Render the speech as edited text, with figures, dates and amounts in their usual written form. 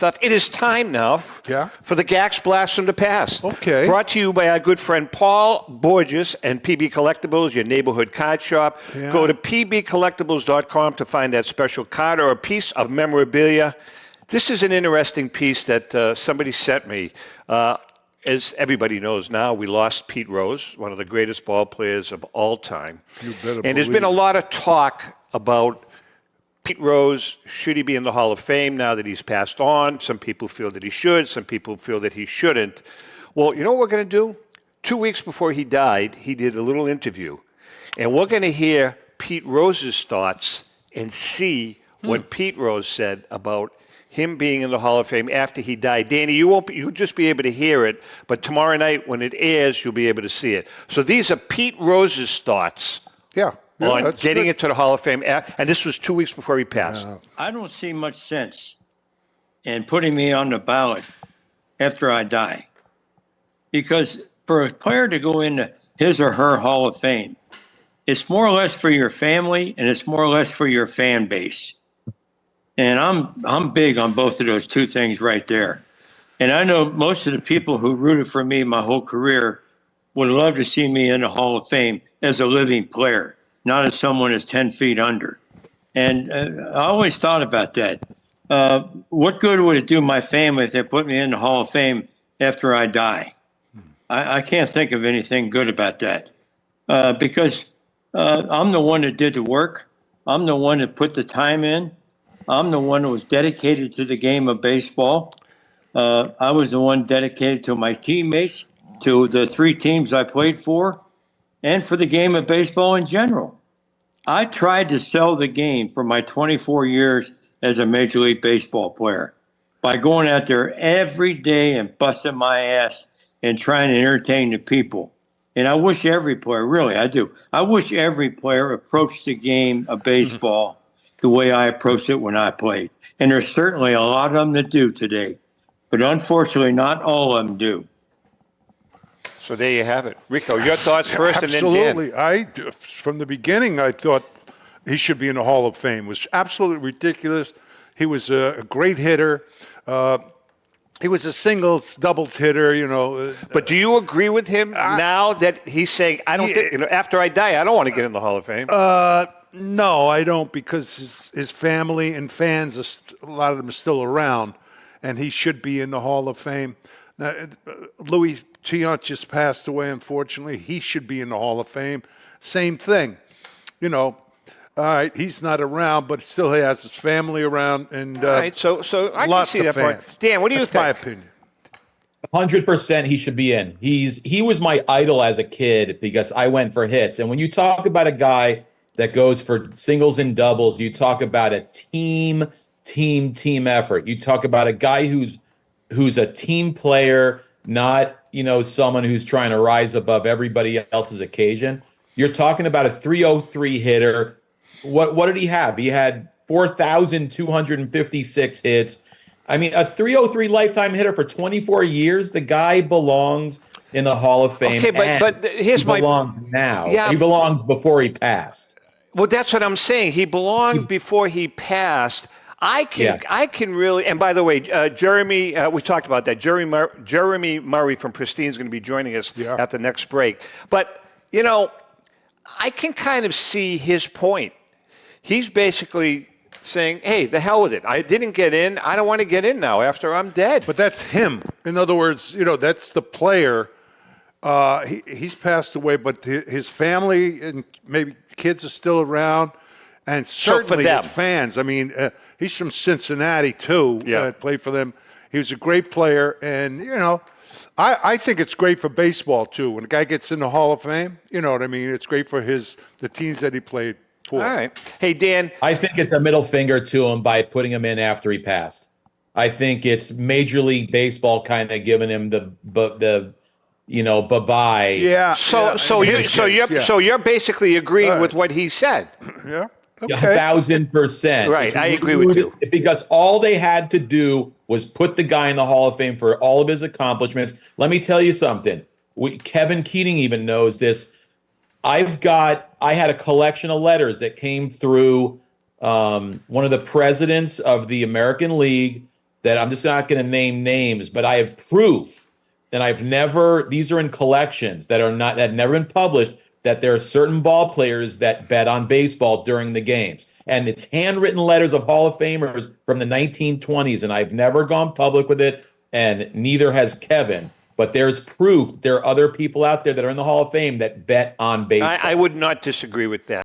stuff. It is time now for the GACS Blast from the Past. Okay. Brought to you by our good friend Paul Borges and PB Collectables, your neighborhood card shop. Yeah. Go to pbcollectables.com to find that special card or a piece of memorabilia. This is an interesting piece that somebody sent me. As everybody knows now, we lost Pete Rose, one of the greatest ball players of all time. You better and there's been a lot of talk about Pete Rose, should he be in the Hall of Fame now that he's passed on? Some people feel that he should. Some people feel that he shouldn't. Well, you know what we're going to do? 2 weeks before he died, he did a little interview. And we're going to hear Pete Rose's thoughts and see what Pete Rose said about him being in the Hall of Fame after he died. Danny, you'll just be able to hear it, but tomorrow night when it airs, you'll be able to see it. So these are Pete Rose's thoughts. On getting into the Hall of Fame. And this was 2 weeks before he passed. I don't see much sense in putting me on the ballot after I die. Because for a player to go into his or her Hall of Fame, it's more or less for your family and it's more or less for your fan base. And I'm big on both of those two things right there. And I know most of the people who rooted for me my whole career would love to see me in the Hall of Fame as a living player, not as someone that's 10 feet under. And I always thought about that. What good would it do my family if they put me in the Hall of Fame after I die? I can't think of anything good about that because I'm the one that did the work. I'm the one that put the time in. I'm the one that was dedicated to the game of baseball. I was the one dedicated to my teammates, to the three teams I played for, and for the game of baseball in general. I tried to sell the game for my 24 years as a Major League Baseball player by going out there every day and busting my ass and trying to entertain the people. And I wish every player, really, I do. I wish every player approached the game of baseball the way I approached it when I played. And there's certainly a lot of them that do today. But unfortunately, not all of them do. So there you have it. Rico, your thoughts first and then Dan. Absolutely. From the beginning, I thought he should be in the Hall of Fame. It was absolutely ridiculous. He was a great hitter. He was a singles, doubles hitter, you know. But do you agree with him now that he's saying, I don't think, after I die, I don't want to get in the Hall of Fame? No, I don't, because his family and fans, a lot of them are still around, and he should be in the Hall of Fame. Now, Louis Chiant just passed away, unfortunately. He should be in the Hall of Fame. Same thing. You know, all right, he's not around, but still he has his family around. And all right, so I can see that part. Dan, what do you think? That's my opinion. 100% he should be in. He was my idol as a kid because I went for hits. And when you talk about a guy that goes for singles and doubles, you talk about a team effort. You talk about a guy who's a team player, not, you know, someone who's trying to rise above everybody else's occasion. You're talking about a 303 hitter. What did he have? He had 4,256 hits. I mean, a 303 lifetime hitter for 24 years. The guy belongs in the Hall of Fame. Okay, but here's he belongs now. Yeah. He belongs before he passed. Well, that's what I'm saying. He belonged before he passed. I can really, and by the way, Jeremy, we talked about that. Jeremy Murray from Pristine is going to be joining us at the next break. But, you know, I can kind of see his point. He's basically saying, hey, the hell with it. I didn't get in. I don't want to get in now after I'm dead. But that's him. In other words, you know, that's the player. He's passed away, but his family and maybe kids are still around. And certainly his fans. I mean, he's from Cincinnati, too. Played for them. He was a great player. And, you know, I think it's great for baseball, too. When a guy gets in the Hall of Fame, you know what I mean? It's great for the teams that he played for. All right. Hey, Dan. I think it's a middle finger to him by putting him in after he passed. I think it's Major League Baseball kind of giving him the you know, bye-bye. Yeah. So you're basically agreeing with what he said. Yeah. Okay. 1,000%. Right, I agree with you. Because all they had to do was put the guy in the Hall of Fame for all of his accomplishments. Let me tell you something. Kevin Keating even knows this. I had a collection of letters that came through one of the presidents of the American League that I'm just not going to name names, but I have proof, and I've never, these are in collections that have never been published, that there are certain ball players that bet on baseball during the games. And it's handwritten letters of Hall of Famers from the 1920s, and I've never gone public with it, and neither has Kevin. But there's proof there are other people out there that are in the Hall of Fame that bet on baseball. I would not disagree with that.